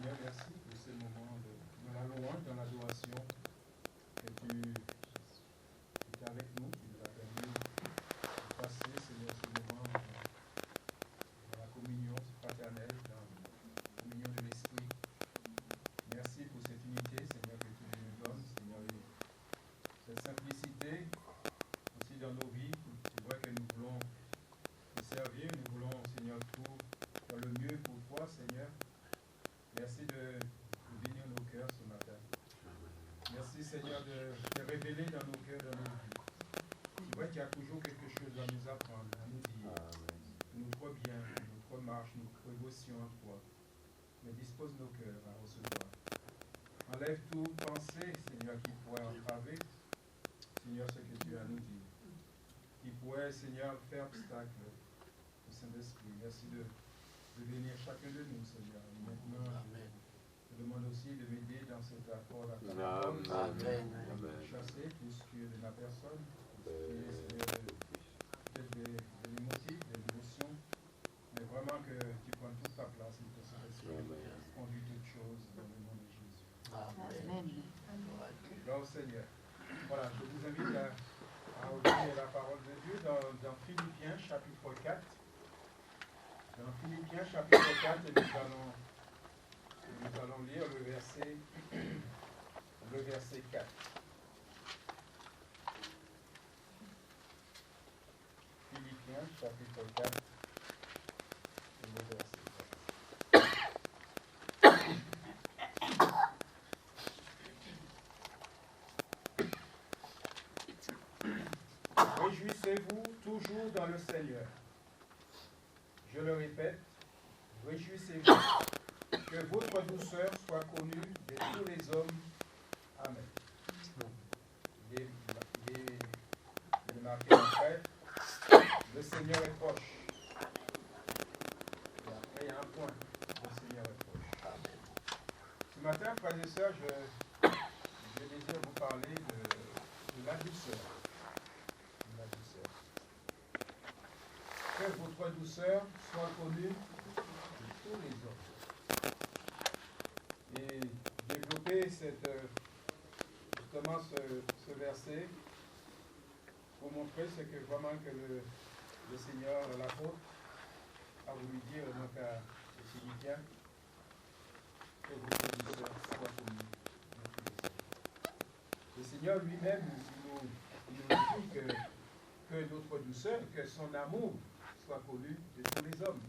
Seigneur, merci pour ces moments dans la louange, dans l'adoration, que tu es avec nous, tu nous as permis de passer, Seigneur, ce moment dans la communion fraternelle, dans la communion de l'Esprit. Merci pour cette unité, Seigneur, que tu nous donnes, Seigneur, et cette simplicité aussi dans nos vies. C'est vrai que nous voulons te servir, nous voulons, Seigneur, tout faire le mieux pour toi, Seigneur. Merci de bénir nos cœurs ce matin. Merci, Seigneur, de te révéler dans nos cœurs, dans nos vies. C'est vrai qu'il y a toujours quelque chose à nous apprendre, à nous dire. Notre bien, notre marche, notre dévotion à toi. Mais dispose nos cœurs à recevoir. Enlève toute pensée, Seigneur, qui pourrait entraver, Seigneur, ce que tu as à nous dire. Qui pourrait, Seigneur, faire obstacle au Saint-Esprit. Merci de bénir chacun de nous, Seigneur. Et maintenant, je demande aussi de m'aider dans cet accord à ta parole. Chasser tout ce qui est de ma personne, tout ce qui est de l'émotif, de l'émotion, mais vraiment que tu prennes toute ta place et que ce Saint-Esprit conduit toutes choses dans le nom de Jésus. Amen. Gloire au Seigneur. Voilà, je vous invite à ouvrir la parole de Dieu dans Philippiens chapitre 4. Dans Philippiens chapitre 4, et nous allons lire le verset 4. Philippiens chapitre 4, et le verset 4. Réjouissez-vous toujours dans le Seigneur. Je le répète, réjouissez-vous, que votre douceur soit connue de tous les hommes. Amen. Il est marqué après, le Seigneur est proche. Et après, il y a un point, le Seigneur est proche. Amen. Ce matin, frères et sœurs, je désire vous parler de la douceur. Que votre douceur soit connue de tous les hommes. Et développer justement ce verset pour montrer ce que vraiment que le Seigneur, l'apôtre, a voulu dire donc à les Philippiens, que votre douceur soit connue de tous les hommes. Le Seigneur lui-même il nous dit que notre douceur, que son amour soit connu de tous les hommes.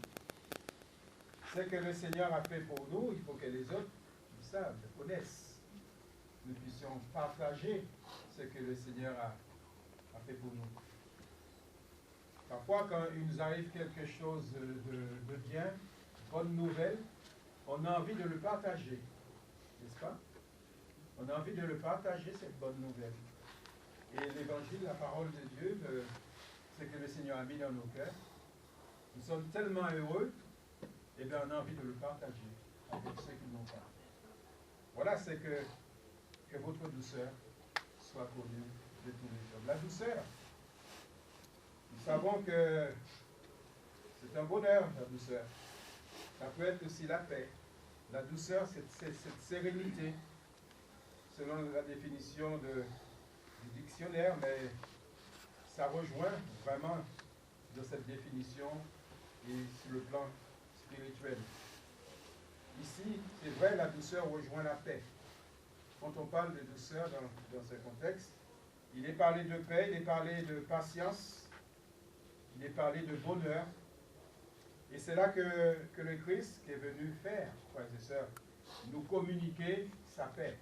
Ce que le Seigneur a fait pour nous, il faut que les autres le savent, le connaissent. Nous puissions partager ce que le Seigneur a fait pour nous. Parfois, quand il nous arrive quelque chose de bien, bonne nouvelle, on a envie de le partager, n'est-ce pas? On a envie de le partager, cette bonne nouvelle. Et l'évangile, la parole de Dieu, ce que le Seigneur a mis dans nos cœurs, nous sommes tellement heureux, et bien on a envie de le partager avec ceux qui n'ont pas. Voilà, c'est que votre douceur soit connue de tous les hommes. La douceur, nous savons que c'est un bonheur, la douceur. Ça peut être aussi la paix. La douceur, c'est cette sérénité, selon la définition du dictionnaire, mais ça rejoint vraiment de cette définition et sur le plan spirituel. Ici, c'est vrai, la douceur rejoint la paix. Quand on parle de douceur dans ce contexte, il est parlé de paix, il est parlé de patience, il est parlé de bonheur. Et c'est là que le Christ est venu faire, frères et sœurs, nous communiquer sa paix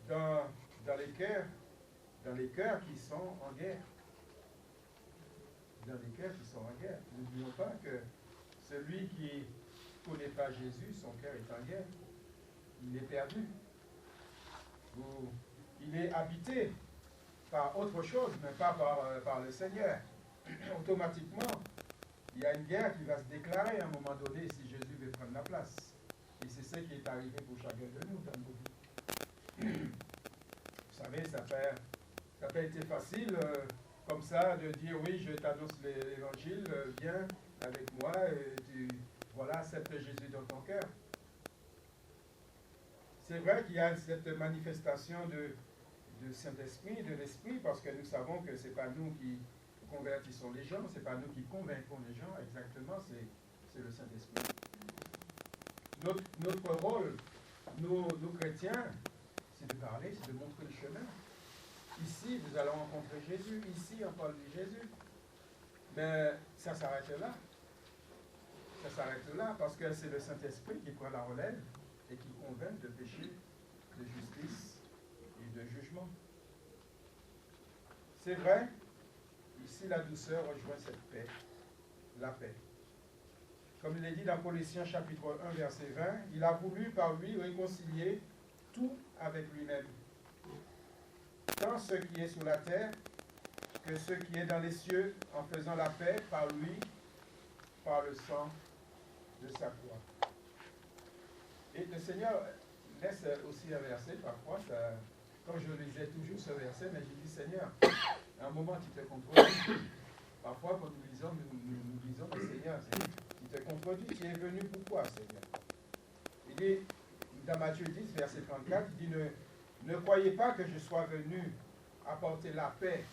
dans les cœurs qui sont en guerre. Dans les cœurs qui sont en guerre. N'oublions pas que celui qui ne connaît pas Jésus, son cœur est en guerre. Il est perdu. Il est habité par autre chose, mais pas par le Seigneur. Automatiquement, il y a une guerre qui va se déclarer à un moment donné si Jésus veut prendre la place. Et c'est ce qui est arrivé pour chacun de nous dans nos vies. Vous savez, ça n'a pas été facile comme ça de dire oui, je t'annonce l'évangile, viens avec moi, et voilà, accepte Jésus dans ton cœur. C'est vrai qu'il y a cette manifestation de Saint-Esprit, de l'Esprit, parce que nous savons que ce n'est pas nous qui convertissons les gens, ce n'est pas nous qui convaincons les gens, exactement, c'est le Saint-Esprit. Notre rôle, nous chrétiens, c'est de parler, c'est de montrer le chemin. Ici, nous allons rencontrer Jésus, ici, on parle de Jésus. Mais ça s'arrête là. Ça s'arrête là parce que c'est le Saint-Esprit qui prend la relève et qui convainc de péché, de justice et de jugement. C'est vrai, ici la douceur rejoint cette paix, la paix. Comme il est dit dans Colossiens chapitre 1, verset 20, il a voulu par lui réconcilier tout avec lui-même. Tant ce qui est sous la terre que ce qui est dans les cieux, en faisant la paix par lui, par le sang de sa croix. Et le Seigneur laisse aussi un verset, parfois, quand je lisais toujours ce verset, mais j'ai dit, Seigneur, à un moment tu te contredis. Parfois, quand nous lisons le Seigneur, tu te contredis, tu es venu pourquoi, Seigneur? Il dit, dans Matthieu 10, verset 34, il dit, ne croyez pas que je sois venu apporter la paix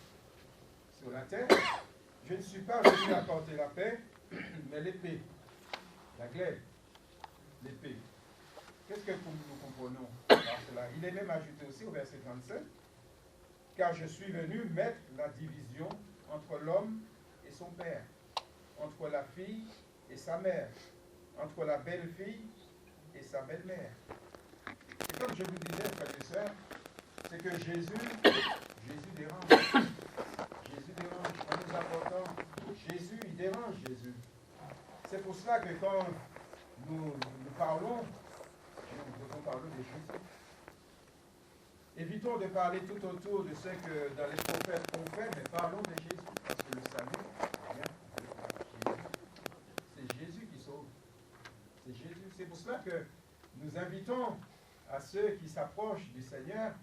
sur la terre. Je ne suis pas venu apporter la paix, mais l'épée, la glaive, l'épée. Qu'est-ce que nous comprenons par cela? Il est même ajouté aussi au verset 37, car je suis venu mettre la division entre l'homme et son père, entre la fille et sa mère, entre la belle-fille et sa belle-mère. Et comme je vous disais, frères et sœurs, c'est que Jésus dérange. Jésus dérange. En nous apportant Jésus, il dérange Jésus. C'est pour cela que quand nous parlons, nous devons parler de Jésus. Évitons de parler tout autour de ce que dans les prophètes qu'on fait, mais parlons de Jésus, parce que le salut vient de Jésus. C'est Jésus qui sauve. C'est Jésus. C'est pour cela que nous invitons à ceux qui s'approchent du Seigneur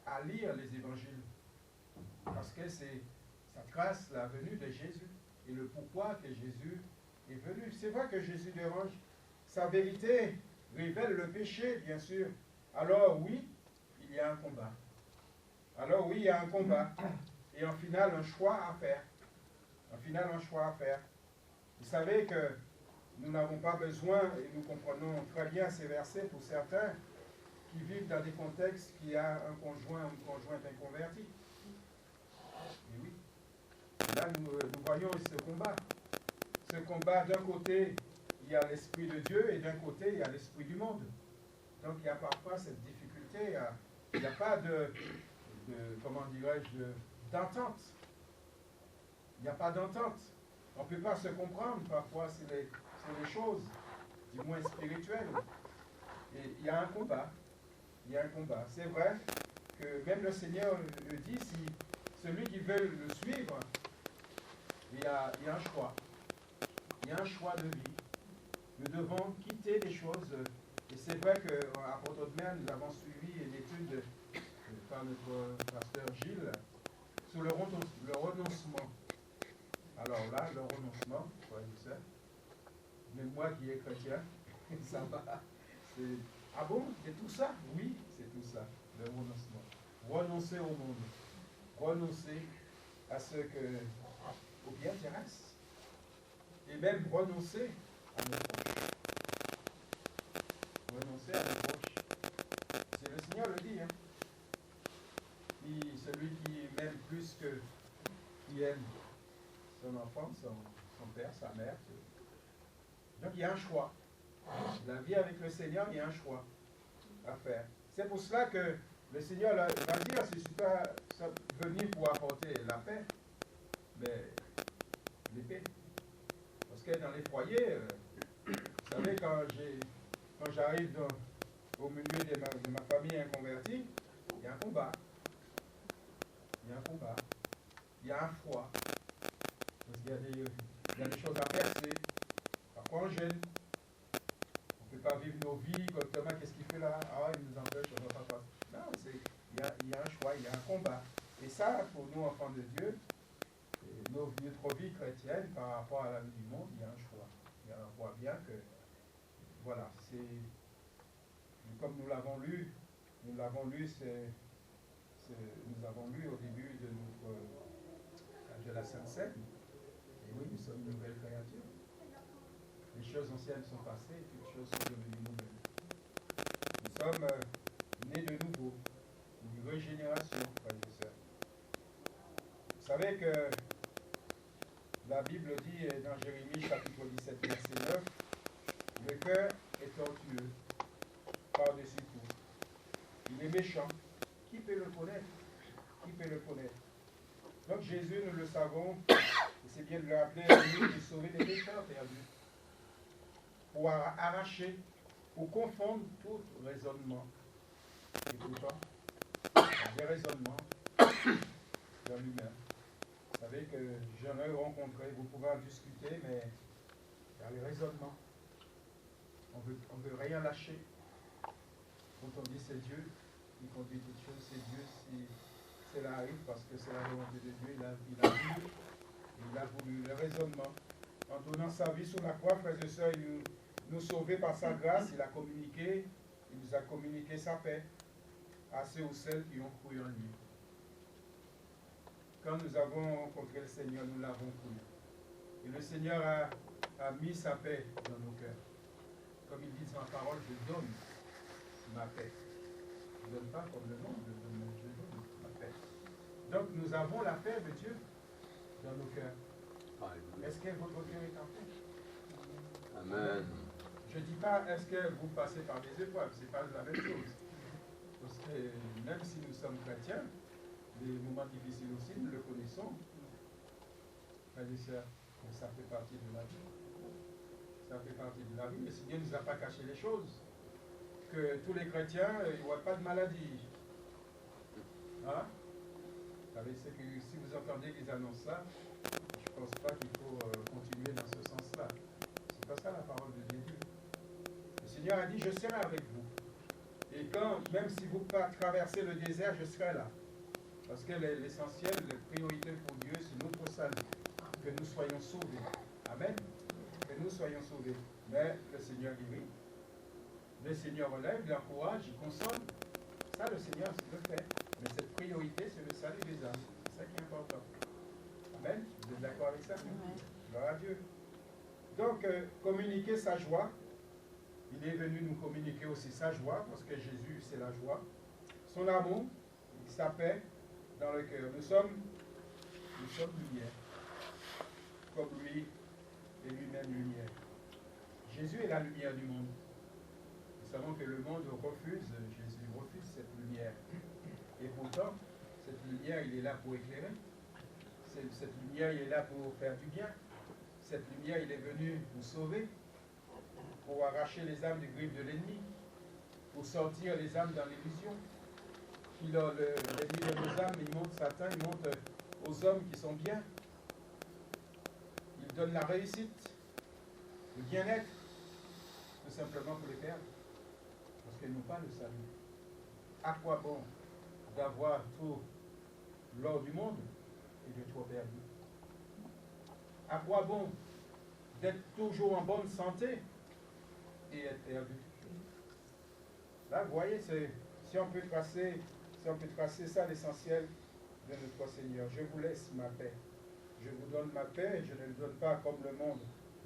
à lire les évangiles. Parce que ça trace la venue de Jésus et le pourquoi que Jésus est venu. C'est vrai que Jésus dérange. Sa vérité révèle le péché, bien sûr. Alors oui, il y a un combat. Alors oui, il y a un combat. Et en final, un choix à faire. En final, un choix à faire. Vous savez que nous n'avons pas besoin, et nous comprenons très bien ces versets pour certains, qui vivent dans des contextes qui a un conjoint ou une conjointe inconvertie. Et oui. Et là, nous voyons ce combat. Ce combat, d'un côté, il y a l'Esprit de Dieu, et d'un côté, il y a l'Esprit du monde. Donc, il y a parfois cette difficulté. Il n'y a pas comment dirais-je, d'entente. Il n'y a pas d'entente. On ne peut pas se comprendre parfois sur les choses, du moins spirituelles. Et il y a un combat. Il y a un combat. C'est vrai que même le Seigneur le dit, si celui qui veut le suivre, il y a un choix. Il y a un choix de vie. Nous devons quitter les choses. Et c'est vrai qu'à Port-de-Mer, nous avons suivi une étude par notre pasteur Gilles sur le renoncement. Alors là, le renoncement, frères et sœurs, même moi qui est chrétien, ça va. Ah bon, c'est tout ça? Oui, c'est tout ça, le renoncement. Renoncer au monde. Renoncer à ce au bien terrestre. Et même renoncer à nos proches. Renoncer à nos proches. C'est le Seigneur le dit. Hein. Celui qui m'aime plus que qui aime son enfant, son père, sa mère. Donc il y a un choix. La vie avec le Seigneur, il y a un choix à faire. C'est pour cela que le Seigneur va dire, je ne suis pas venu pour apporter la paix, mais l'épée. Parce que dans les foyers, vous savez, quand j'arrive au milieu de ma famille inconvertie, il y a un combat. Il y a un combat. Il y a un froid. Parce qu'il y a des choses à percer. Parfois on gêne. On ne peut pas vivre nos vies correctement. Qu'est-ce qu'il fait là? Ah, il nous empêche, on ne va pas. Non, il y a un choix, il y a un combat. Et ça, pour nous, enfants de Dieu, notre vie chrétienne par rapport à la vie du monde, il y a un choix. On voit bien que, voilà, c'est comme nous l'avons lu Nous l'avons lu, nous avons lu au début de la Sainte Seine. Et oui, nous sommes une nouvelle créature. Les choses anciennes sont passées et toutes choses sont devenues nouvelles. Nous sommes nés de nouveau, une régénération, frères et sœurs. Vous savez que la Bible dit dans Jérémie chapitre 17, verset 9, le cœur est tortueux par-dessus tout. Il est méchant. Qui peut le connaître? Qui peut le connaître? Donc Jésus, nous le savons, et c'est bien de le rappeler, est venu pour sauver les pécheurs perdus, pour arracher, pour confondre tout raisonnement. Et pourtant, il y a des raisonnements dans l'humain. Vous savez que j'en ai rencontré, vous pouvez en discuter, mais il y a les raisonnements. On veut rien lâcher. Quand on dit c'est Dieu qui conduit toutes choses, c'est Dieu si cela arrive parce que c'est la volonté de Dieu, il a voulu le raisonnement. En donnant sa vie sur la croix, frères et sœurs, il nous sauver par sa grâce, il nous a communiqué sa paix à ceux ou celles qui ont cru en lui. Quand nous avons rencontré le Seigneur, nous l'avons cru. Et le Seigneur a mis sa paix dans nos cœurs. Comme il dit dans la parole, je donne ma paix. Je ne donne pas comme le monde, je donne ma paix. Donc nous avons la paix de Dieu dans nos cœurs. Est-ce que votre cœur est en paix? Amen. Je ne dis pas est-ce que vous passez par des épreuves, ce n'est pas la même chose. Parce que même si nous sommes chrétiens, les moments difficiles aussi, nous le connaissons. Frères et sœurs, ça fait partie de la vie. Ça fait partie de la vie. Mais si Dieu ne nous a pas caché les choses, que tous les chrétiens, il n'y aura pas de maladie. Hein? Vous savez, c'est que si vous entendez qu'ils annoncent ça, je ne pense pas qu'il faut continuer dans ce sens-là. C'est pas ça la parole de Dieu. Le Seigneur a dit, je serai avec vous. Et quand, même si vous traversez le désert, je serai là. Parce que l'essentiel, la priorité pour Dieu, c'est notre salut. Que nous soyons sauvés. Amen. Que nous soyons sauvés. Mais le Seigneur guérit. Le Seigneur relève, il encourage, il console. Ça, le Seigneur le fait. Mais cette priorité, c'est le salut des âmes. C'est ça qui est important. Amen. Vous êtes d'accord avec ça? Gloire à Dieu. Donc, communiquer sa joie. Il est venu nous communiquer aussi sa joie, parce que Jésus, c'est la joie. Son amour, sa paix dans le cœur. Nous sommes lumière. Comme lui est lui-même lumière. Jésus est la lumière du monde. Nous savons que le monde refuse, Jésus refuse cette lumière. Et pourtant, cette lumière, il est là pour éclairer. Cette lumière, il est là pour faire du bien. Cette lumière, il est venu nous sauver, pour arracher les âmes du griffes de l'ennemi, pour sortir les âmes dans l'illusion. L'ennemi de nos âmes, il montre Satan, il montre aux hommes qui sont bien. Il donne la réussite, le bien-être, tout simplement pour les perdre. Parce qu'ils n'ont pas le salut. À quoi bon d'avoir tout l'or du monde et de toi perdu? À quoi bon d'être toujours en bonne santé et être perdu? Là, vous voyez, si on peut tracer ça, l'essentiel de notre Seigneur. Je vous laisse ma paix. Je vous donne ma paix et je ne le donne pas comme le monde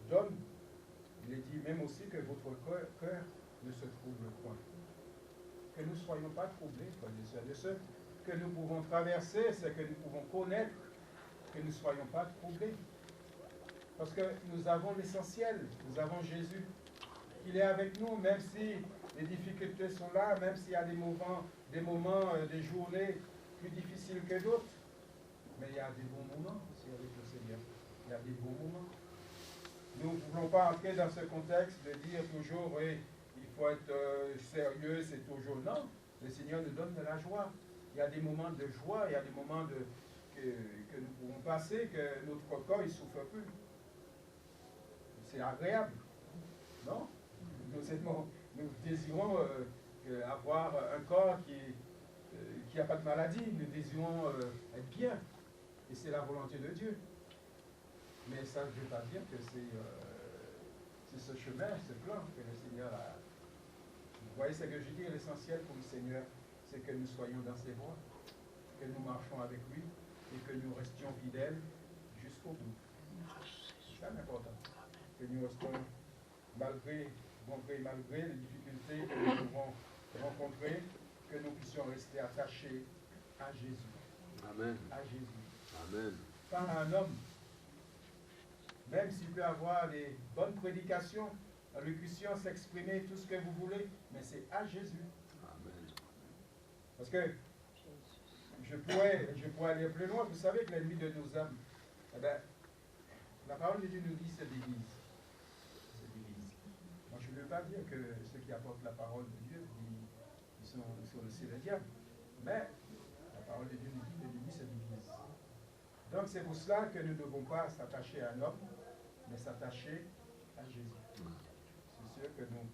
donne. Il est dit même aussi que votre cœur ne se trouble point. Que nous ne soyons pas troublés, frères et sœurs. De ce que nous pouvons traverser, ce que nous pouvons connaître, que nous ne soyons pas troublés. Parce que nous avons l'essentiel, nous avons Jésus. Il est avec nous, même si les difficultés sont là, même s'il y a des moments, des journées plus difficiles que d'autres. Mais il y a des bons moments aussi avec le Seigneur. Il y a des bons moments. Nous ne voulons pas entrer dans ce contexte de dire toujours, oui, il faut être sérieux, c'est toujours non. Le Seigneur nous donne de la joie. Il y a des moments de joie, il y a des moments que nous pouvons passer, que notre corps ne souffre plus. C'est agréable. Non? Nous désirons avoir un corps qui n'a pas de maladie. Nous désirons être bien. Et c'est la volonté de Dieu. Mais ça ne veut pas dire que c'est ce chemin, ce plan que le Seigneur a. Vous voyez ce que je dis, l'essentiel pour le Seigneur, c'est que nous soyons dans ses voies, que nous marchions avec lui et que nous restions fidèles jusqu'au bout. C'est ça l'important. Que nous restons malgré les difficultés que nous pouvons rencontrer, que nous puissions rester attachés à Jésus. Amen. À Jésus. Amen. Pas à un homme. Même s'il peut avoir des bonnes prédications, allocutions, s'exprimer, tout ce que vous voulez, mais c'est à Jésus. Amen. Parce que je pourrais aller plus loin. Vous savez que l'ennemi de nos âmes, eh bien, la parole de Dieu nous dit c'est l'Église. C'est l'Église. Moi, je ne veux pas dire que ceux qui apportent la parole de Dieu, ils sont le diable. Mais la parole de Dieu nous dit que l'Église, c'est l'Église. Donc c'est pour cela que nous ne devons pas s'attacher à un homme, mais s'attacher à Jésus. C'est sûr que nous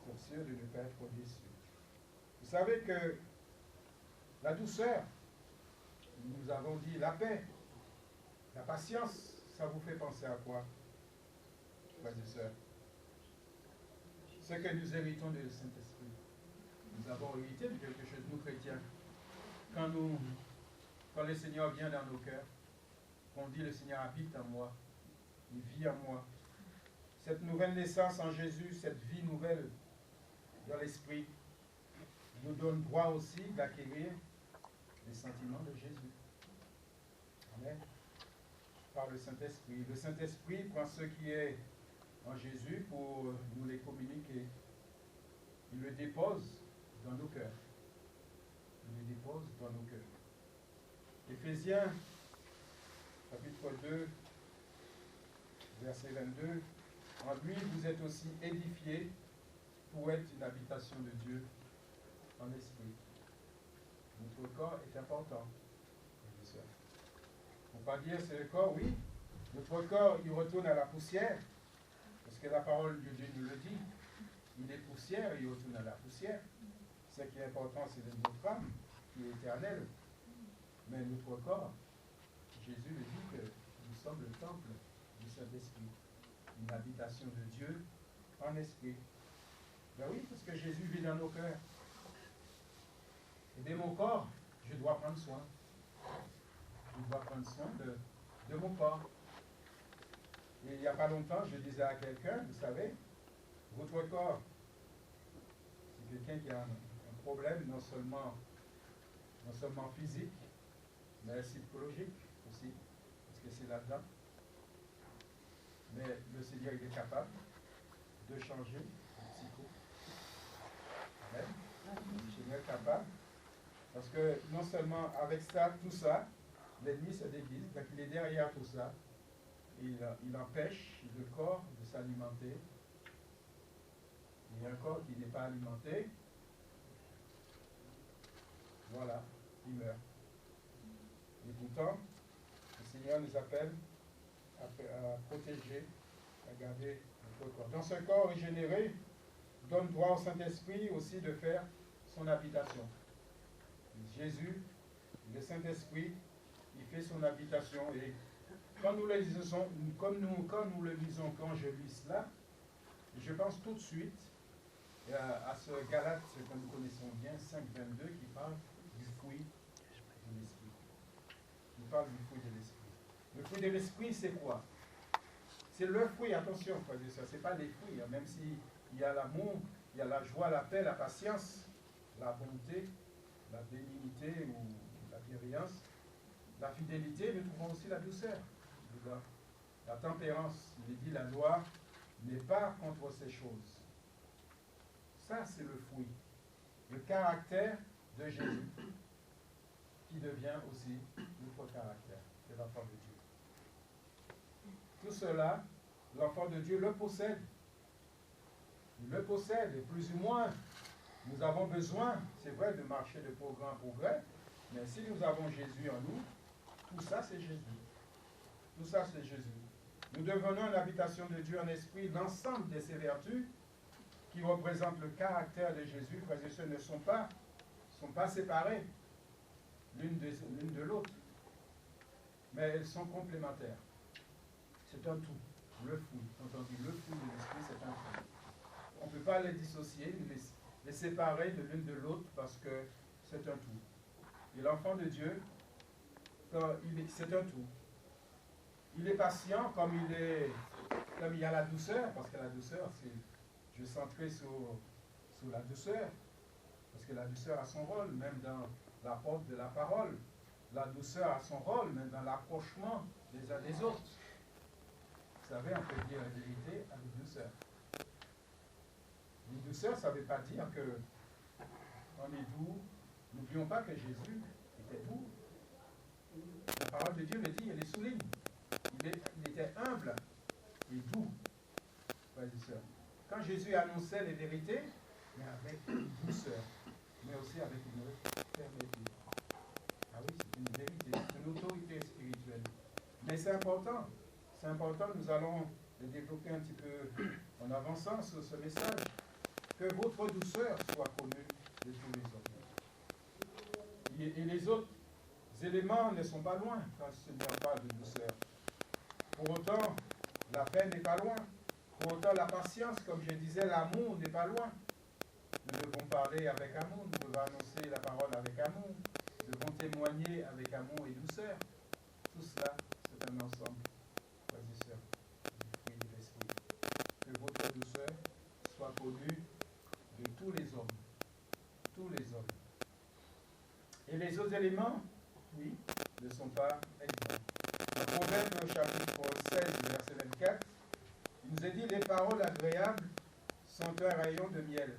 sommes sûrs de ne pas être déçus. Vous savez que la douceur, nous avons dit la paix, la patience, ça vous fait penser à quoi, frères et sœurs? Ce que nous héritons du Saint-Esprit. Nous avons hérité de quelque chose, nous chrétiens. Quand le Seigneur vient dans nos cœurs, qu'on dit le Seigneur habite en moi, il vit en moi. Cette nouvelle naissance en Jésus, cette vie nouvelle dans l'Esprit, nous donne droit aussi d'acquérir les sentiments de Jésus. Amen. Par le Saint-Esprit. Le Saint-Esprit prend ce qui est en Jésus pour nous les communiquer. Il le dépose dans nos cœurs. Il le dépose dans nos cœurs. Éphésiens, chapitre 2, verset 22. En lui, vous êtes aussi édifiés pour être une habitation de Dieu en esprit. Notre corps est important. On ne peut pas dire c'est le corps, oui. Notre corps, il retourne à la poussière. Parce que la parole de Dieu nous le dit. Il est poussière, il retourne à la poussière. Ce qui est important, c'est notre âme, qui est éternelle. Mais notre corps, Jésus le dit que nous sommes le temple du Saint-Esprit. Une habitation de Dieu en esprit. Ben oui, parce que Jésus vit dans nos cœurs. Et de mon corps, je dois prendre soin. Je dois prendre soin de mon corps. Et il n'y a pas longtemps, je disais à quelqu'un, vous savez, votre corps, c'est quelqu'un qui a un problème non seulement physique, mais psychologique aussi, parce que c'est là-dedans. Mais le Seigneur, il est capable de changer le psycho. Amen. Le Seigneur est capable. Parce que non seulement avec ça, tout ça, l'ennemi se déguise, donc il est derrière tout ça. Il empêche le corps de s'alimenter. Il y a un corps qui n'est pas alimenté. Voilà, il meurt. Et pourtant, le Seigneur nous appelle à protéger, à garder notre corps. Dans ce corps régénéré, donne droit au Saint-Esprit aussi de faire son habitation. Jésus, le Saint-Esprit, il fait son habitation. Et quand nous le lisons, quand je lis cela, je pense tout de suite à ce Galate que nous connaissons bien, 5,22, qui parle du fruit de l'Esprit. Il parle du fruit de l'Esprit. Le fruit de l'Esprit, c'est quoi? C'est le fruit, attention, frère et sœurs, ce n'est pas les fruits, hein, même s'il y a l'amour, il y a la joie, la paix, la patience, la bonté, la bénignité ou la bienveillance, la fidélité, nous trouvons aussi la douceur, la tempérance. Il est dit, la loi n'est pas contre ces choses. Ça, c'est le fruit, le caractère de Jésus, qui devient aussi notre caractère, de l'enfant de Dieu. Tout cela, l'enfant de Dieu le possède. Il le possède, et plus ou moins, nous avons besoin, c'est vrai, de marcher de progrès en progrès, mais si nous avons Jésus en nous, tout ça c'est Jésus. Tout ça c'est Jésus. Nous devenons une habitation de Dieu en esprit. L'ensemble de ces vertus qui représentent le caractère de Jésus, frères et sœurs, ne sont pas séparées l'une de l'autre, mais elles sont complémentaires. C'est un tout. Le fruit, quand on dit le fruit de l'esprit, c'est un tout. On ne peut pas les dissocier, les séparer de l'une de l'autre parce que c'est un tout. Et l'enfant de Dieu, c'est un tout. Il est patient comme il y a la douceur, parce que la douceur, je vais centrer sur la douceur, parce que la douceur a son rôle, même dans l'apporte de la parole. La douceur a son rôle, même dans l'approchement des uns des autres. Vous savez, on peut dire la vérité avec douceur. Une douceur, ça ne veut pas dire qu'on est doux. N'oublions pas que Jésus était doux. La parole de Dieu le dit, elle les souligne. Il était humble et doux, frères et sœurs. Quand Jésus annonçait les vérités, mais avec une douceur, mais aussi avec une fermeté. Ah oui, c'est une vérité, c'est une autorité spirituelle. Mais c'est important, nous allons le développer un petit peu en avançant sur ce message, que votre douceur soit connue de tous les autres. Et les autres éléments ne sont pas loin quand il n'y a pas de douceur. Pour autant, la paix n'est pas loin. Pour autant, la patience, comme je disais, l'amour n'est pas loin. Nous devons parler avec amour, nous devons annoncer la parole avec amour, nous devons témoigner avec amour et douceur. Tout cela, c'est un ensemble, frères et sœurs, du fruit de l'esprit. Que votre douceur soit connue de tous les hommes. Tous les hommes. Et les autres éléments, oui, ne sont pas évidents. Dans Proverbe chapitre 16, verset 24, il nous est dit, les paroles agréables sont un rayon de miel,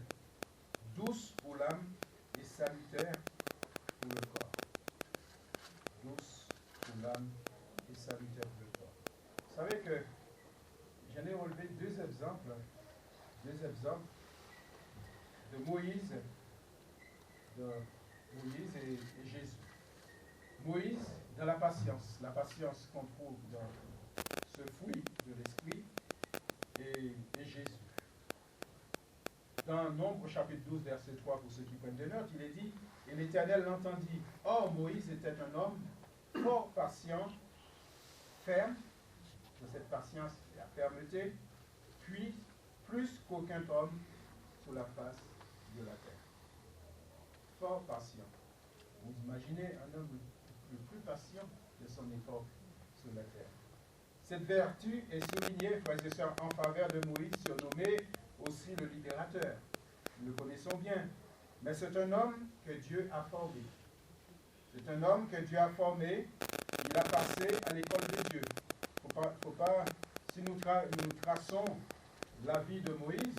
douce pour l'âme et salutaire pour le corps. Douce pour l'âme et salutaire pour le corps. Vous savez que j'en ai relevé deux exemples de Moïse et Jésus. Moïse, dans la patience qu'on trouve dans ce fruit de l'esprit, et Jésus. Dans Nombre chapitre 12, verset 3, pour ceux qui prennent des notes, il est dit, et l'Éternel l'entendit. Or, Moïse était un homme fort patient, ferme, de cette patience et la fermeté, puis plus qu'aucun homme sur la face de la terre. Fort patient. Vous imaginez un homme le plus patient de son époque sur la terre. Cette vertu est soulignée, frères et sœurs, en faveur de Moïse, surnommé aussi le libérateur. Nous le connaissons bien. Mais c'est un homme que Dieu a formé. C'est un homme que Dieu a formé. Il a passé à l'école de Dieu. Faut pas, si nous traçons la vie de Moïse,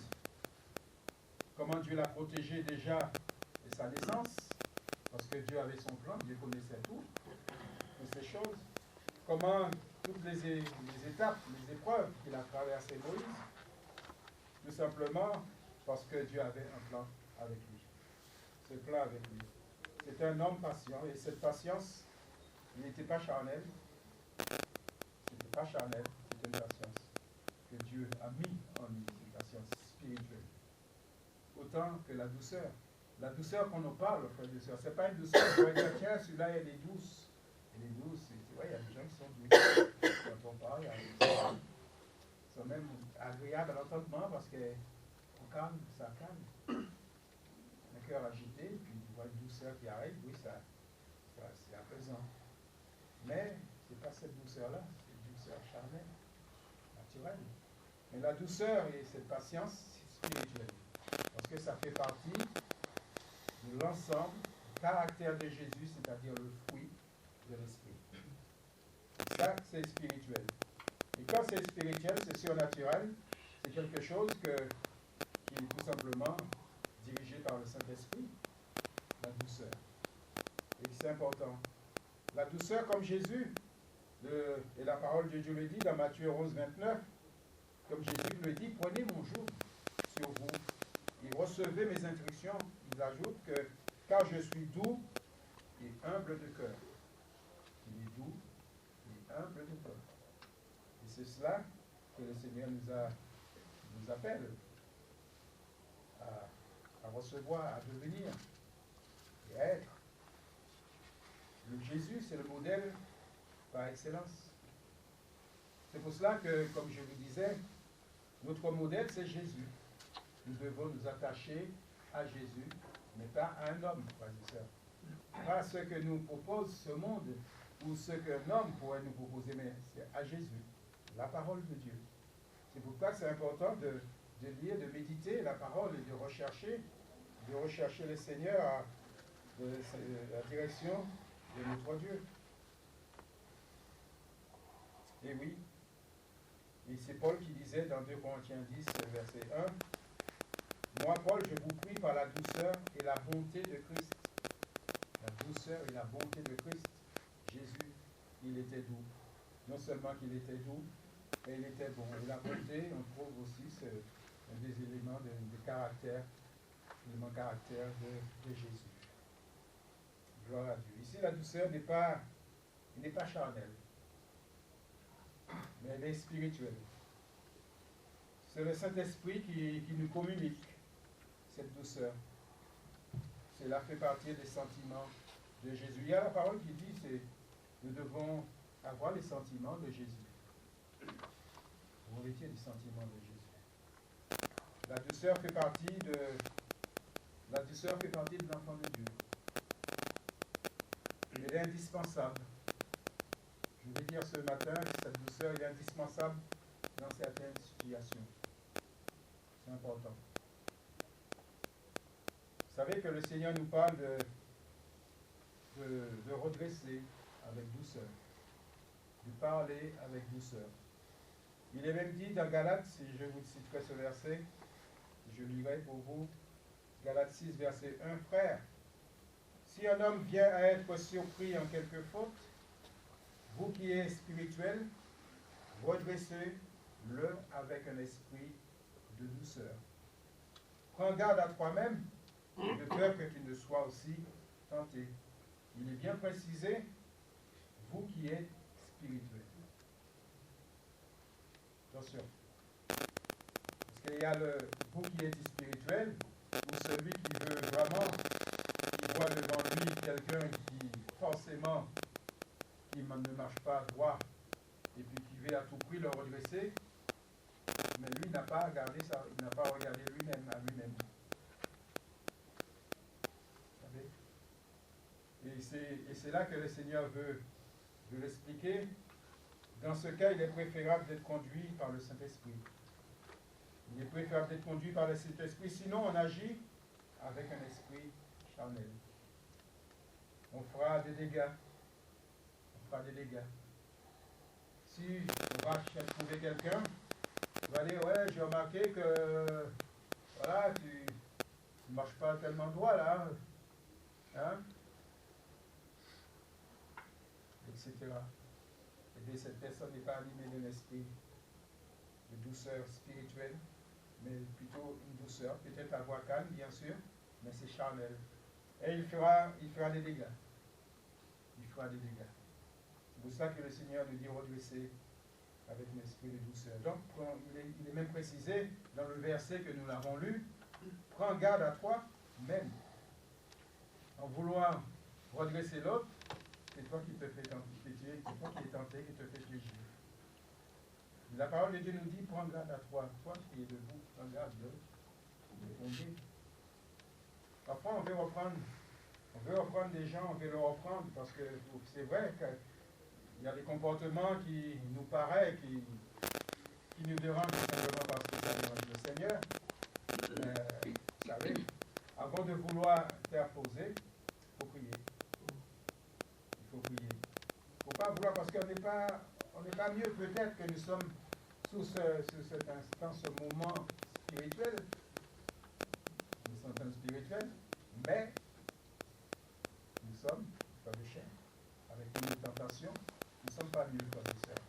comment Dieu l'a protégé déjà de sa naissance, parce que Dieu avait son plan, Dieu connaissait toutes ces choses. Comment toutes les étapes, les épreuves qu'il a traversées Moïse, tout simplement parce que Dieu avait un plan avec lui. Ce plan avec lui. C'est un homme patient, et cette patience, il n'était pas charnel. C'était pas charnel, c'est une patience que Dieu a mis en lui, une patience spirituelle. Autant que la douceur. La douceur qu'on nous parle, frères et sœurs, c'est pas une douceur qui va dire, tiens, celui-là, elle est douce. Elle est douce, tu vois, il y a des gens qui sont douces. Quand on parle, ils sont même agréables à l'entendement parce qu'on calme, ça calme. Un cœur agité, puis tu vois une douceur qui arrive, oui, c'est apaisant. Mais ce n'est pas cette douceur-là, c'est une douceur charnelle, naturelle. Mais la douceur et cette patience, c'est spirituel. Parce que ça fait partie de l'ensemble du caractère de Jésus, c'est-à-dire le fruit de l'esprit. Ça, c'est spirituel. Et quand c'est spirituel, c'est surnaturel, c'est quelque chose qui est tout simplement dirigé par le Saint-Esprit, la douceur. Et c'est important. La douceur comme Jésus, et la parole de Dieu le dit dans Matthieu 11, 29, comme Jésus le dit, prenez mon joug sur vous et recevez mes instructions. Il ajoute que, car je suis doux et humble de cœur. Il est doux et humble de cœur. Et c'est cela que le Seigneur nous appelle à recevoir, à devenir et à être. Le Jésus, c'est le modèle par excellence. C'est pour cela que, comme je vous disais, notre modèle, c'est Jésus. Nous devons nous attacher à Jésus, mais pas à un homme, frères et sœurs. pas ce que nous propose ce monde ou ce qu'un homme pourrait nous proposer, mais c'est à Jésus, la parole de Dieu. C'est pourquoi c'est important de lire, de méditer la parole et de rechercher le Seigneur à la direction de notre Dieu. Et oui, et c'est Paul qui disait dans 2 Corinthiens 10, verset 1, « Moi, Paul, je vous prie par la douceur et la bonté de Christ. » La douceur et la bonté de Christ. Jésus, il était doux. Non seulement qu'il était doux, mais il était bon. Et la bonté, on trouve aussi, c'est un des éléments de caractère, de Jésus. Gloire à Dieu. Ici, la douceur n'est pas charnelle, mais elle est spirituelle. C'est le Saint-Esprit qui nous communique cette douceur. Cela fait partie des sentiments de Jésus. Il y a la parole qui dit que nous devons avoir les sentiments de Jésus. Vous héritiez des sentiments de Jésus. La douceur fait partie de l'enfant de Dieu. Elle est indispensable. Je vais dire ce matin que cette douceur est indispensable dans certaines situations. C'est important. Vous savez que le Seigneur nous parle de redresser avec douceur, de parler avec douceur. Il est même dit dans Galates, si je vous citerai ce verset, je lirai pour vous, Galates 6, verset 1, « Frères, si un homme vient à être surpris en quelque faute, vous qui êtes spirituel, redressez-le avec un esprit de douceur. Prends garde à toi-même, de peur que tu ne sois aussi tenté. » Il est bien précisé, vous qui êtes spirituel. Attention. Parce qu'il y a le vous qui êtes spirituel, ou celui qui veut vraiment, qui voit devant lui quelqu'un qui forcément qui ne marche pas droit et puis qui veut à tout prix le redresser, mais lui n'a pas regardé ça, il n'a pas regardé lui-même à lui-même. Et c'est là que le Seigneur veut l'expliquer. Dans ce cas, il est préférable d'être conduit par le Saint-Esprit. Il est préférable d'être conduit par le Saint-Esprit, sinon on agit avec un esprit charnel. On fera des dégâts. Si on va trouver quelqu'un, on va dire, ouais, j'ai remarqué que, voilà, tu ne marches pas tellement droit là, hein, etc. Et bien, cette personne n'est pas animée d'un esprit de douceur spirituelle, mais plutôt une douceur, peut-être à voix calme, bien sûr, mais c'est charnel. Et il fera des dégâts. C'est pour ça que le Seigneur nous dit redresser avec un esprit de douceur. Donc, il est même précisé dans le verset que nous l'avons lu, prends garde à toi-même. En vouloir redresser l'autre, c'est toi qui te fais tenter, c'est toi qui es tenté, qui te fait plaisir. La parole de Dieu nous dit, prends garde à toi qui es debout, prends garde de tomber. Parfois, on veut reprendre des gens, on veut leur reprendre, parce que c'est vrai qu'il y a des comportements qui nous paraissent, qui nous dérangent simplement parce que ça dérange le Seigneur. Mais, vous savez, avant de vouloir t'imposer, il faut prier. Il faut prier. Il ne faut pas vouloir, parce qu'on n'est pas mieux peut-être que nous sommes sous cet instant, ce moment spirituel, mais nous sommes comme des chiens, avec une tentation, nous ne sommes pas mieux comme des sœurs.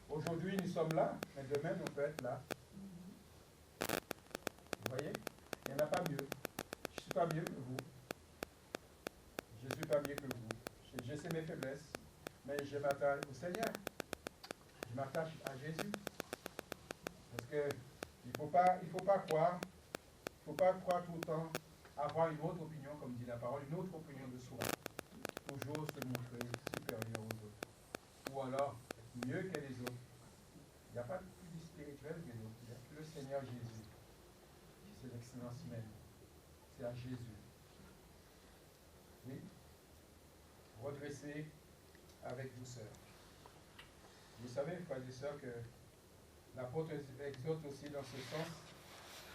Aujourd'hui, nous sommes là, mais demain, on peut être là. Vous voyez? Il n'y en a pas mieux. Je ne suis pas mieux que vous. Je ne suis pas mieux que vous. Je sais mes faiblesses, mais je m'attache au Seigneur. Je m'attache à Jésus. Parce que il ne faut pas croire tout le temps avoir une autre opinion, comme dit la parole, une autre opinion de soi. Toujours se montrer supérieur aux autres. Ou alors être mieux que les autres. Il n'y a pas de plus spirituel que les autres. Il y a que le Seigneur Jésus. C'est l'excellence même. C'est à Jésus. Oui. redresser avec douceur. Vous savez, frères et sœurs, que l'apôtre exhorte aussi dans ce sens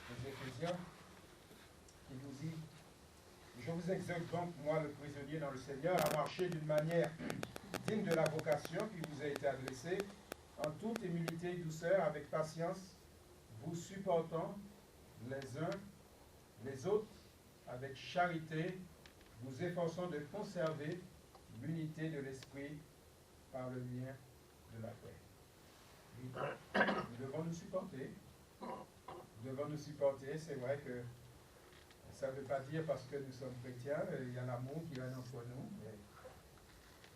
les Éphésiens, qui nous dit: je vous exhorte donc, moi le prisonnier dans le Seigneur, à marcher d'une manière digne de la vocation qui vous a été adressée, en toute humilité et douceur, avec patience, vous supportant les uns les autres avec charité, vous efforçant de conserver l'unité de l'esprit par le lien de la paix. Nous devons nous supporter. Nous devons nous supporter. C'est vrai que ça ne veut pas dire parce que nous sommes chrétiens, il y a l'amour qui règne entre nous, mais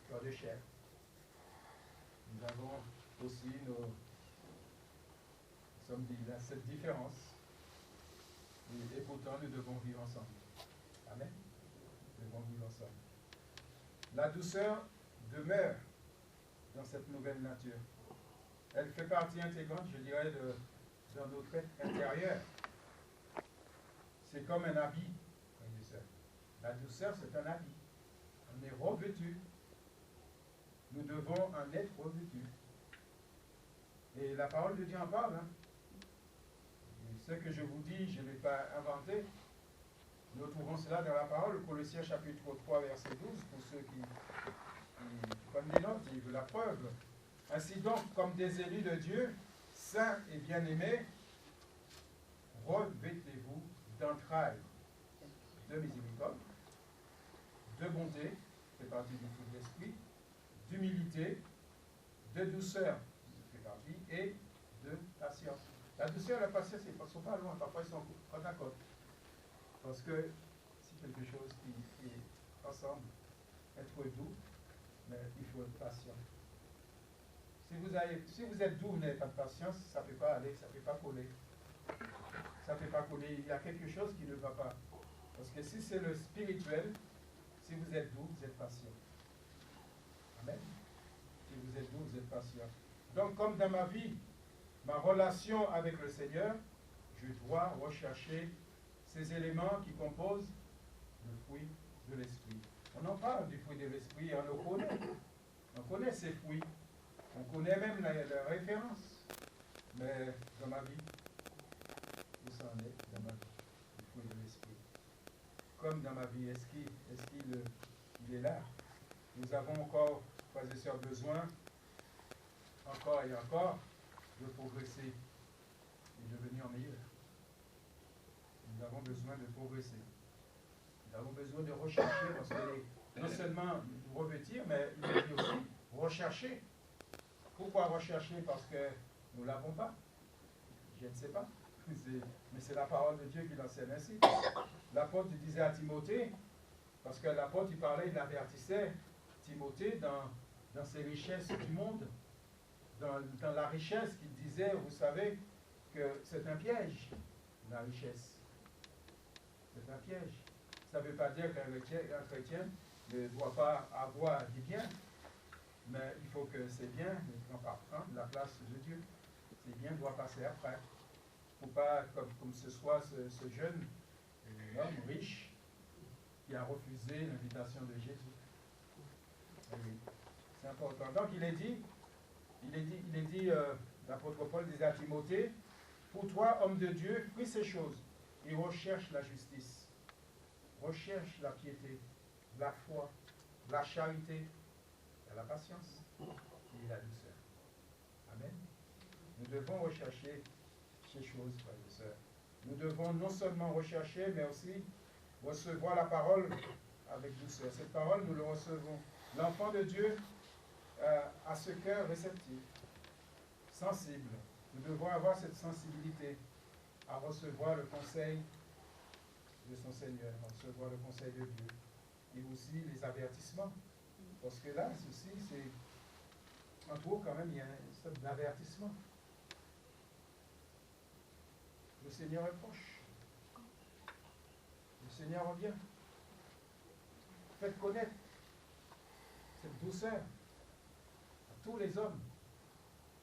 cœur de chair. Nous avons aussi cette différence. Et pourtant, nous devons vivre ensemble. Amen. Nous devons vivre ensemble. La douceur demeure dans cette nouvelle nature. Elle fait partie intégrante, je dirais, dans notre être intérieur. C'est comme un habit, frères et sœurs. La douceur, c'est un habit. On est revêtu. Nous devons en être revêtus. Et la parole de Dieu en parle. Hein. Ce que je vous dis, je ne l'ai pas inventé. Nous trouvons cela dans la parole, Colossiens chapitre 3, verset 12, pour ceux qui prennent des notes, ils veulent la preuve. Ainsi donc, comme des élus de Dieu, saints et bien-aimés, revêtez-vous d'entrailles, de miséricorde, de bonté, fait partie du fruit de l'esprit, d'humilité, de douceur, fait partie, et de patience. La douceur et la patience, ils ne sont pas loin, parfois ils sont côte à côte. Parce que c'est quelque chose qui est ensemble. Être doux, mais il faut être patient. Si vous êtes doux, vous n'avez pas de patience, ça ne peut pas aller, ça ne peut pas coller. Ça ne peut pas coller. Il y a quelque chose qui ne va pas. Parce que si c'est le spirituel, si vous êtes doux, vous êtes patient. Amen. Si vous êtes doux, vous êtes patient. Donc, comme dans ma vie, ma relation avec le Seigneur, je dois rechercher ces éléments qui composent le fruit de l'esprit. On en parle du fruit de l'esprit, on le connaît. On connaît ces fruits. On connaît même la référence. Mais dans ma vie, où ça en est dans ma vie, le fruit de l'esprit. Comme dans ma vie, est-ce qu'il est là? Nous avons encore, frères et sœurs, besoin, encore et encore, de progresser et devenir meilleur. Nous avons besoin de progresser. Nous avons besoin de rechercher, parce que non seulement nous revêtir, mais il faut aussi rechercher. Pourquoi rechercher? Parce que nous ne l'avons pas. Je ne sais pas. Mais c'est la parole de Dieu qui l'enseigne ainsi. L'apôtre disait à Timothée, parce que l'apôtre il parlait, il avertissait Timothée dans ses richesses du monde, dans la richesse qu'il disait, vous savez, que c'est un piège, la richesse. C'est un piège. Ça ne veut pas dire qu'un chrétien ne doit pas avoir des biens, mais il faut que ces biens ne prennent pas la place de Dieu. Ces biens doivent passer après. Il ne faut pas, comme ce soit ce jeune homme riche qui a refusé l'invitation de Jésus. Oui, c'est important. Donc il est dit, l'apôtre Paul disait à Timothée, pour toi, homme de Dieu, prie ces choses et recherche la justice, recherche la piété, la foi, la charité, et la patience et la douceur. Amen. Nous devons rechercher ces choses, frères et sœurs. Nous devons non seulement rechercher, mais aussi recevoir la parole avec douceur. Cette parole, nous le recevons. L'enfant de Dieu a ce cœur réceptif, sensible. Nous devons avoir cette sensibilité à recevoir le conseil de son Seigneur, à recevoir le conseil de Dieu. Et aussi les avertissements. Parce que là, ceci, c'est... Entre autres, quand même, il y a une sorte d'avertissement. Le Seigneur est proche. Le Seigneur revient. Faites connaître cette douceur à tous les hommes.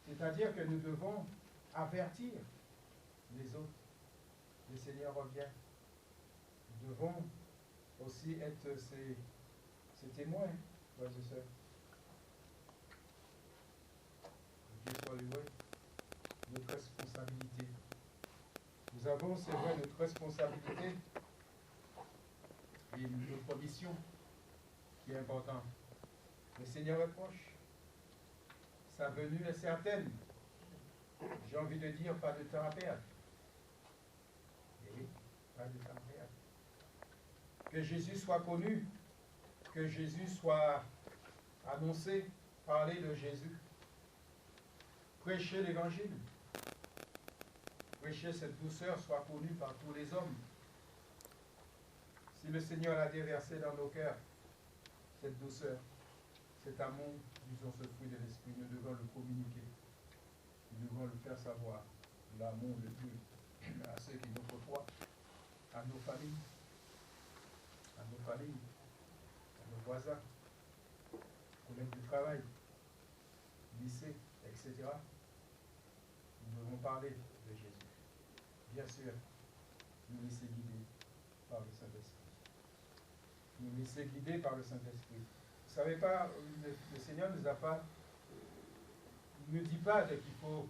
C'est-à-dire que nous devons avertir les autres. Le Seigneur revient. Nous devons aussi être ces témoins frères et sœurs. Dieu soit loué. Notre responsabilité. Nous avons, c'est vrai, notre responsabilité et notre mission qui est importante. Le Seigneur est proche. Sa venue est certaine. J'ai envie de dire, pas de temps à perdre. Et oui, pas de temps à perdre. Que Jésus soit connu, que Jésus soit annoncé, parler de Jésus. Prêcher l'évangile. Prêcher cette douceur soit connue par tous les hommes. Si le Seigneur l'a déversé dans nos cœurs, cette douceur, cet amour, disons ce fruit de l'esprit, nous devons le communiquer. Nous devons le faire savoir. L'amour de Dieu à ceux qui nous côtoient, à nos familles, à nos voisins, collègues de travail, lycée, etc. Nous devons parler de Jésus. Bien sûr, nous laisser guider par le Saint-Esprit. Nous laisser guider par le Saint-Esprit. Vous ne savez pas, le Seigneur ne nous dit pas qu'il faut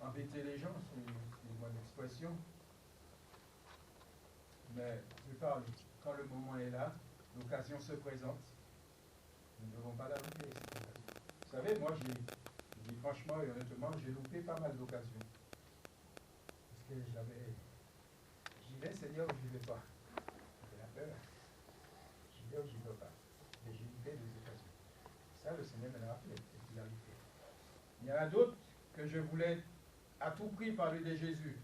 embêter les gens, c'est une bonne expression. Mais je parle, quand le moment est là, l'occasion se présente, nous ne devons pas la louper, cette occasion. Vous savez, moi, je dis franchement et honnêtement, j'ai loupé pas mal d'occasions. Parce que j'y vais, Seigneur, ou j'y vais pas. J'ai la peur. J'y vais ou j'y vais pas. Mais j'ai loupé des occasions. Ça, le Seigneur me l'a rappelé, et il a loupé. Il y en a d'autres que je voulais à tout prix parler de Jésus.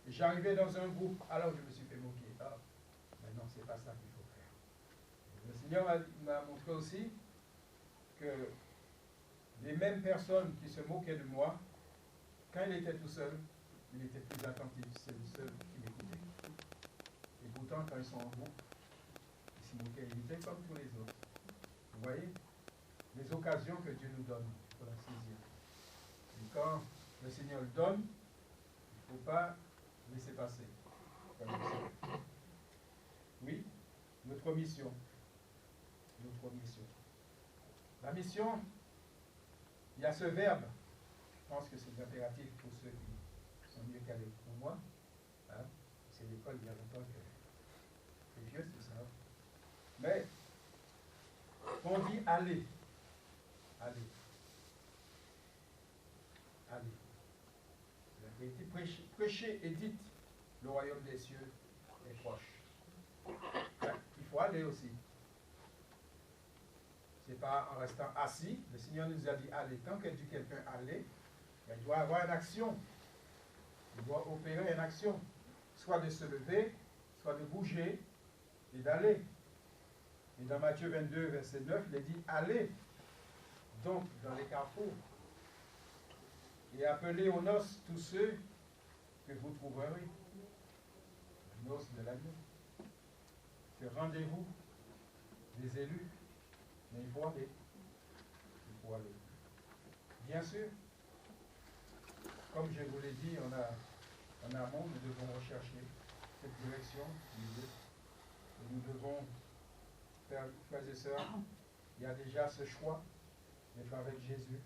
J'arrivais dans un groupe, alors je me suis fait moquer. Ah, mais non, c'est pas ça qu'il faut faire. Le Seigneur m'a montré aussi que les mêmes personnes qui se moquaient de moi, quand il était tout seul, il était plus attentif. C'est le seul qui m'écoutait. Et pourtant, quand ils sont en groupe, ils se moquaient. Il était comme tous les autres. Vous voyez, les occasions que Dieu nous donne, il faut la saisir. Et quand le Seigneur le donne, il ne faut pas laisser passer. Oui, notre mission. Notre mission. La mission, il y a ce verbe. Je pense que c'est impératif pour ceux qui sont mieux calés pour moi. Hein? C'est l'école, il y a longtemps que c'est vieux, c'est ça. Mais, on dit aller. Aller. Aller. Il a été prêché et dites, le royaume des cieux est proche. Il faut aller aussi. Ce n'est pas en restant assis. Le Seigneur nous a dit aller. Tant qu'il dit quelqu'un aller, il doit avoir une action. Il doit opérer une action. Soit de se lever, soit de bouger et d'aller. Et dans Matthieu 22, verset 9, il est dit allez donc dans les carrefours et appelez aux noces tous ceux que vous trouverez. Les noces de l'agneau. C'est rendez-vous des élus. Mais il faut aller. Il faut aller. Bien sûr, comme je vous l'ai dit, en amont, nous devons rechercher cette direction de Dieu. Et nous devons faire, frères et sœurs, il y a déjà ce choix d'être avec Jésus,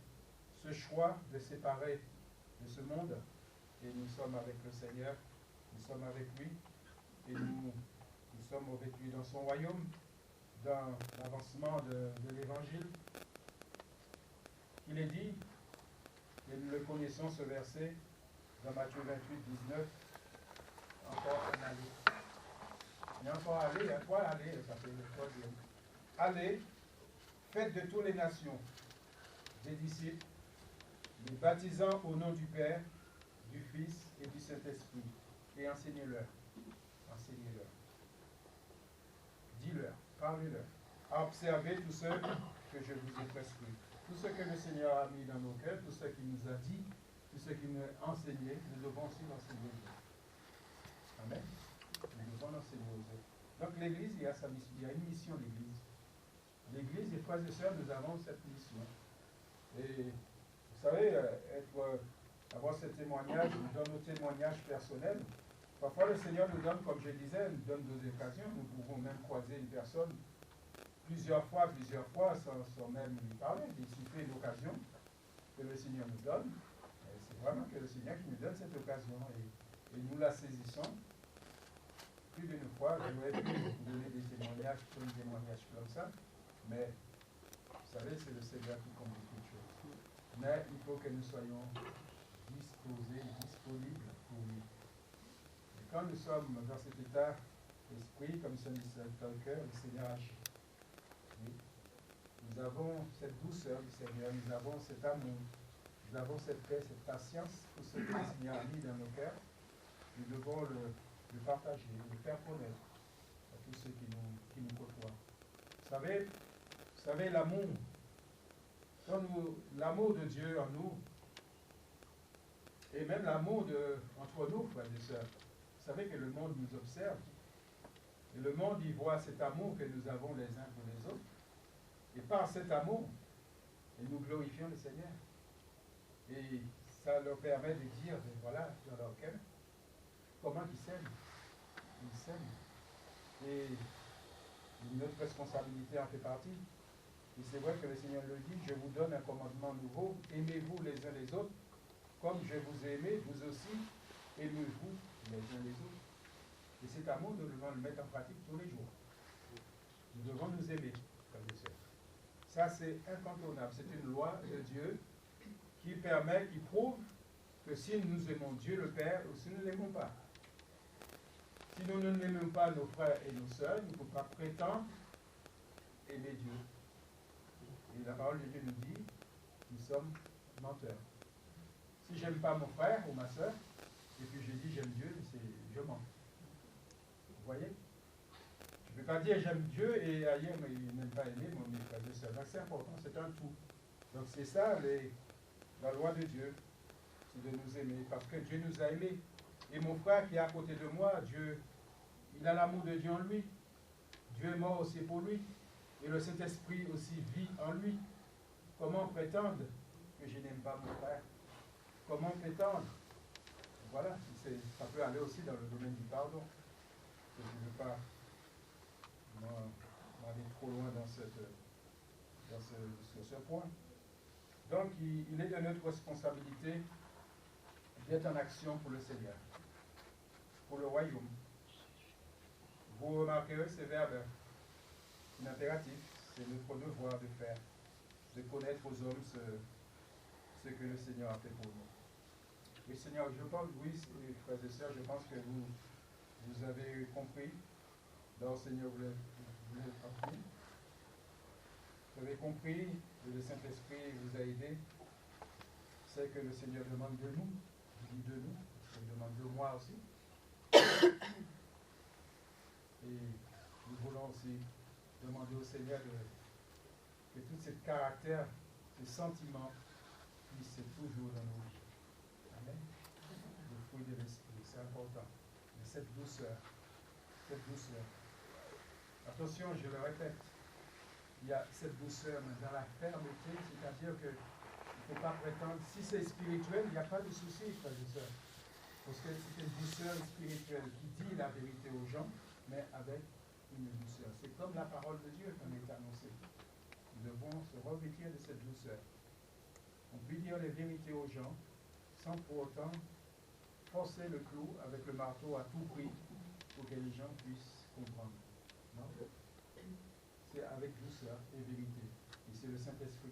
ce choix de séparer de ce monde, et nous sommes avec le Seigneur, nous sommes avec lui, et nous sommes avec lui dans son royaume, dans l'avancement de l'Évangile. Il est dit, et nous le connaissons ce verset, dans Matthieu 28, 19, encore un aller. Il y a encore aller, hein, trois aller, ça fait le troisième. Allez, faites de toutes les nations des disciples, les baptisant au nom du Père, du Fils et du Saint-Esprit, et enseignez-leur. Enseignez-leur. Dis-leur, parlez-leur. Observez tout ce que je vous ai prescrit. Tout ce que le Seigneur a mis dans nos cœurs, tout ce qu'il nous a dit, tout ce qu'il nous a enseigné, nous devons aussi l'enseigner aux autres. Amen. Nous devons l'enseigner aux autres. Donc l'Église, il y a une mission l'Église. L'Église, les frères et sœurs, nous avons cette mission. Et vous savez, avoir ce témoignage, nous donne nos témoignages personnels. Parfois, le Seigneur nous donne, comme je disais, nous donne 2 occasions. Nous pouvons même croiser une personne plusieurs fois, sans même lui parler. Il suffit une occasion que le Seigneur nous donne. C'est vraiment que le Seigneur qui nous donne cette occasion. Et nous la saisissons. Plus d'une fois, j'aurais pu vous donner des témoignages comme ça. Mais, vous savez, c'est le Seigneur qui conduit toutes choses. Mais il faut que nous soyons disposés, disponibles pour lui. Et quand nous sommes dans cet état d'esprit, comme ça dit dans le cœur, le Seigneur agit. Oui. Nous avons cette douceur du Seigneur, nous avons cet amour, nous avons cette paix, cette patience pour ce que le Seigneur a mis dans nos cœurs. Nous devons le partager, le faire connaître à tous ceux qui nous côtoient. Vous savez l'amour, l'amour de Dieu en nous, et même l'amour entre nous, frères et sœurs. Vous savez que le monde nous observe, et le monde y voit cet amour que nous avons les uns pour les autres, et par cet amour, nous glorifions le Seigneur. Et ça leur permet de dire, voilà, dans leur cœur, comment ils s'aiment. Ils s'aiment. Et notre responsabilité en fait partie. Et c'est vrai que le Seigneur le dit, je vous donne un commandement nouveau, aimez-vous les uns les autres, comme je vous ai aimé, vous aussi, aimez-vous les uns les autres. Et cet amour, nous devons le mettre en pratique tous les jours. Nous devons nous aimer, comme je sais. Ça, c'est incontournable. C'est une loi de Dieu qui permet, qui prouve que si nous aimons Dieu le Père, ou si nous ne l'aimons pas. Si nous n'aimons pas nos frères et nos sœurs, nous ne pouvons pas prétendre aimer Dieu. Et la parole de Dieu nous dit, nous sommes menteurs. Si je n'aime pas mon frère ou ma sœur, et puis je dis j'aime Dieu, je mens. Vous voyez? Je ne peux pas dire j'aime Dieu et ailleurs, mais il n'aime pas aimer mes frères et sœurs. Donc c'est important, c'est un tout. Donc c'est ça la loi de Dieu, c'est de nous aimer, parce que Dieu nous a aimés. Et mon frère qui est à côté de moi, Dieu, il a l'amour de Dieu en lui. Dieu est mort aussi pour lui. Et le Saint-Esprit aussi vit en lui. Comment prétendre que je n'aime pas mon frère? Comment prétendre? Voilà, ça peut aller aussi dans le domaine du pardon. Je ne veux pas aller trop loin sur ce point. Donc, il est de notre responsabilité d'être en action pour le Seigneur, pour le royaume. Vous remarquerez ce verbe, c'est un impératif, c'est notre devoir de faire, de connaître aux hommes ce que le Seigneur a fait pour nous. Oui, Seigneur, je pense, oui, frères et sœurs, je pense que vous avez compris. Donc, Seigneur, vous l'avez appris. Vous avez compris, et le Saint-Esprit vous a aidé. C'est que le Seigneur demande de nous, il dit de nous, il demande de moi aussi. Et nous voulons aussi demander au Seigneur que tout ce caractère, ce sentiment puisse toujours dans nos vies. Amen. Le fruit de l'esprit, c'est important. Mais cette douceur. Attention, je le répète, il y a cette douceur dans la fermeté, c'est-à-dire que il ne faut pas prétendre, si c'est spirituel, il n'y a pas de souci, frères et sœurs. Parce que c'est une douceur spirituelle qui dit la vérité aux gens, mais avec une douceur. C'est comme la parole de Dieu qu'on est annoncée. Nous devons se revêtir de cette douceur. On peut dire les vérités aux gens sans pour autant forcer le clou avec le marteau à tout prix pour que les gens puissent comprendre. Non? C'est avec douceur et vérité. Et c'est le Saint-Esprit